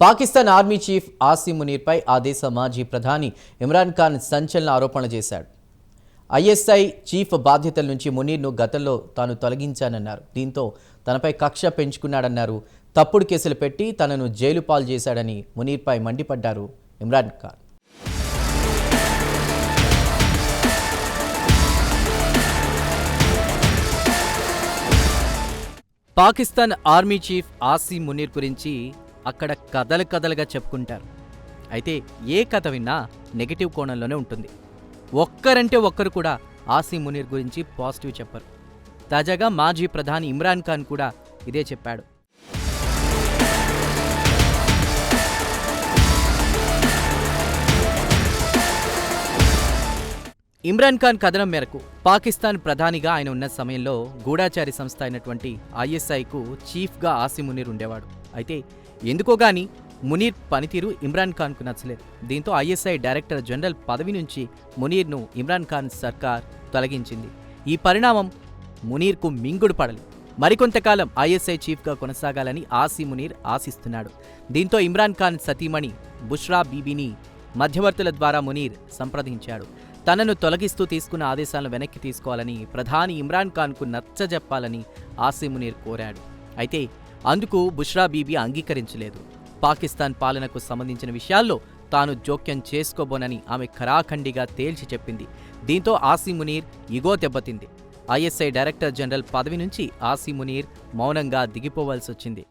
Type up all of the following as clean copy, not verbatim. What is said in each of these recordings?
Pakistan army chief Asim మునీర్పై ఆ దేశ మాజీ ప్రధాని ఇమ్రాన్ ఖాన్ సంచలన ఆరోపణలు చేశాడు. ఐఎస్ఐ చీఫ్ బాధ్యతల నుంచి మునీర్ను గతంలో తాను తొలగించానన్నారు. దీంతో తనపై కక్ష పెంచుకున్నాడన్నారు. తప్పుడు కేసులు పెట్టి తనను జైలు పాలు చేశాడని మునీర్పై మండిపడ్డారు ఇమ్రాన్ ఖాన్. పాకిస్తాన్ ఆర్మీ చీఫ్ ఆసిమ్ మునీర్ గురించి అక్కడ కథలుగా చెప్పుకుంటారు. అయితే ఏ కథ విన్నా నెగిటివ్ కోణంలోనే ఉంటుంది. ఒక్కరంటే ఒక్కరు కూడా ఆసిమ్ మునీర్ గురించి పాజిటివ్ చెప్పరు. తాజాగా మాజీ ప్రధాని ఇమ్రాన్ ఖాన్ కూడా ఇదే చెప్పాడు. ఇమ్రాన్ ఖాన్ కథనం మేరకు పాకిస్తాన్ ప్రధానిగా ఆయన ఉన్న సమయంలో గూఢాచారి సంస్థ అయినటువంటి ఐఎస్ఐకు చీఫ్గా ఆసిమ్ మునీర్ ఉండేవాడు. అయితే ఎందుకో గాని మునీర్ పనితీరు ఇమ్రాన్ ఖాన్కు నచ్చలేదు. దీంతో ఐఎస్ఐ డైరెక్టర్ జనరల్ పదవి నుంచి మునీర్ను ఇమ్రాన్ ఖాన్ సర్కార్ తొలగించింది. ఈ పరిణామం మునీర్కు మింగుడు పడలేదు. మరికొంతకాలం ఐఎస్ఐ చీఫ్గా కొనసాగాలని ఆసిమ్ మునీర్ ఆశిస్తున్నాడు. దీంతో ఇమ్రాన్ ఖాన్ సతీమణి బుష్రా బీబీని మధ్యవర్తుల ద్వారా మునీర్ సంప్రదించాడు. తనను తొలగిస్తూ తీసుకున్న ఆదేశాలను వెనక్కి తీసుకోవాలని, ప్రధాని ఇమ్రాన్ ఖాన్కు నచ్చజెప్పాలని ఆసిమ్ మునీర్ కోరాడు. అయితే అందుకు బుష్రా బీబీ అంగీకరించలేదు. పాకిస్తాన్ పాలనకు సంబంధించిన విషయాల్లో తాను జోక్యం చేసుకోబోనని ఆమె ఖరాఖండిగా తేల్చి చెప్పింది. దీంతో ఆసిమ్ మునీర్ ఇగో దెబ్బతింది. ఐఎస్ఐ డైరెక్టర్ జనరల్ పదవి నుంచి ఆసిమ్ మునీర్ మౌనంగా దిగిపోవాల్సొచ్చింది.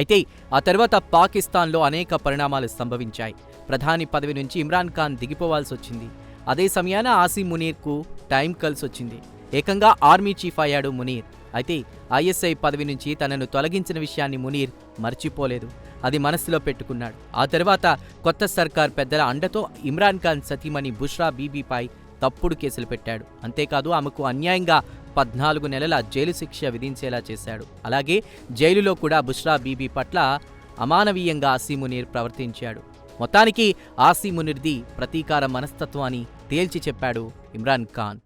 అయితే ఆ తర్వాత పాకిస్తాన్లో అనేక పరిణామాలు సంభవించాయి. ప్రధాని పదవి నుంచి ఇమ్రాన్ ఖాన్ దిగిపోవాల్సొచ్చింది. అదే సమయాన ఆసిమ్ మునీర్కు టైం కలిసొచ్చింది. ఏకంగా ఆర్మీ చీఫ్ అయ్యాడు మునీర్. అయితే ఐఎస్ఐ పదవి నుంచి తనను తొలగించిన విషయాన్ని మునీర్ మర్చిపోలేదు. అది మనసులో పెట్టుకున్నాడు. ఆ తర్వాత కొత్త సర్కార్ పెద్దల అండతో ఇమ్రాన్ ఖాన్ సతీమణి బుష్రా బీబీపై తప్పుడు కేసులు పెట్టాడు. అంతేకాదు ఆమెకు అన్యాయంగా 14 నెలల జైలు శిక్ష విధించేలా చేశాడు. అలాగే జైలులో కూడా బుష్రా బీబీ పట్ల అమానవీయంగా ఆసిమ్ మునీర్ ప్రవర్తించాడు. మొత్తానికి ఆసిమ్ మునీర్ది ప్రతీకార మనస్తత్వం అని తేల్చి చెప్పాడు ఇమ్రాన్ ఖాన్.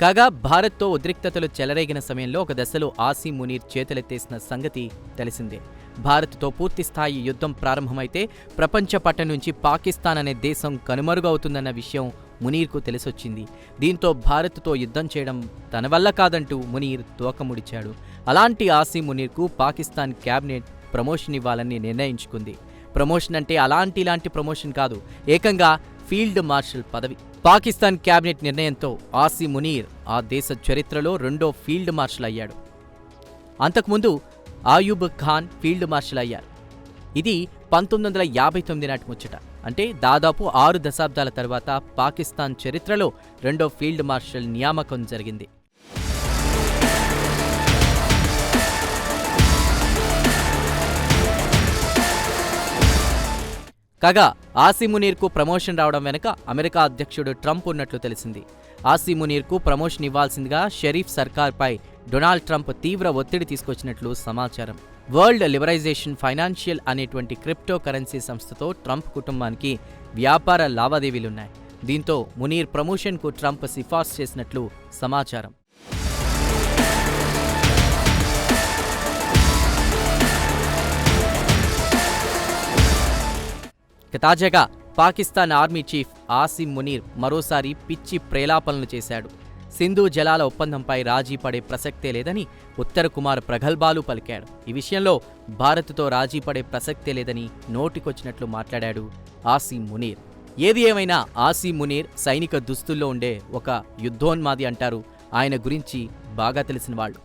కాగా భారత్తో ఉద్రిక్తతలు చెలరేగిన సమయంలో ఒక దశలో ఆసిమ్ మునీర్ చేతులెత్తేసిన సంగతి తెలిసిందే. భారత్తో పూర్తిస్థాయి యుద్ధం ప్రారంభమైతే ప్రపంచ పట్టం నుంచి పాకిస్తాన్ అనే దేశం కనుమరుగవుతుందన్న విషయం మునీర్కు తెలిసొచ్చింది. దీంతో భారత్తో యుద్ధం చేయడం తన వల్ల కాదంటూ మునీర్ తోకముడిచాడు. అలాంటి ఆసిమ్ మునీర్కు పాకిస్తాన్ క్యాబినెట్ ప్రమోషన్ ఇవ్వాలని నిర్ణయించుకుంది. ప్రమోషన్ అంటే ఇలాంటి ప్రమోషన్ కాదు, ఏకంగా ఫీల్డ్ మార్షల్ పదవి. పాకిస్తాన్ క్యాబినెట్ నిర్ణయంతో ఆసిమ్ మునీర్ ఆ దేశ చరిత్రలో 2వ ఫీల్డ్ మార్షల్ అయ్యాడు. అంతకుముందు ఆయూబ్ ఖాన్ ఫీల్డ్ మార్షల్ అయ్యారు. ఇది 1959 నాటి ముచ్చట. అంటే దాదాపు 6 దశాబ్దాల తర్వాత పాకిస్తాన్ చరిత్రలో 2వ ఫీల్డ్ మార్షల్ నియామకం జరిగింది. కాగా ఆసిమ్ మునీర్కు ప్రమోషన్ రావడం వెనుక అమెరికా అధ్యక్షుడు ట్రంప్ ఉన్నట్లు తెలిసింది. ఆసిమ్ మునీర్కు ప్రమోషన్ ఇవ్వాల్సిందిగా షరీఫ్ సర్కార్పై డొనాల్డ్ ట్రంప్ తీవ్ర ఒత్తిడి తీసుకొచ్చినట్లు సమాచారం. వరల్డ్ లిబరైజేషన్ ఫైనాన్షియల్ అనేటువంటి క్రిప్టో కరెన్సీ సంస్థతో ట్రంప్ కుటుంబానికి వ్యాపార లావాదేవీలున్నాయి. దీంతో మునీర్ ప్రమోషన్కు ట్రంప్ సిఫార్సు చేసినట్లు సమాచారం. తాజాగా పాకిస్తాన్ ఆర్మీ చీఫ్ ఆసిమ్ మునీర్ మరోసారి పిచ్చి ప్రేలాపనలు చేశాడు. సింధు జలాల ఒప్పందంపై రాజీ పడే ప్రసక్తే లేదని ఉత్తర కుమార్ ప్రగల్భాలు పలికాడు. ఈ విషయంలో భారత్తో రాజీ పడే ప్రసక్తే లేదని నోటికొచ్చినట్లు మాట్లాడాడు ఆసిమ్ మునీర్. ఏది ఏమైనా ఆసిమ్ మునీర్ సైనిక దుస్తుల్లో ఉండే ఒక యుద్ధోన్మాది అంటారు ఆయన గురించి బాగా తెలిసిన వాళ్ళు.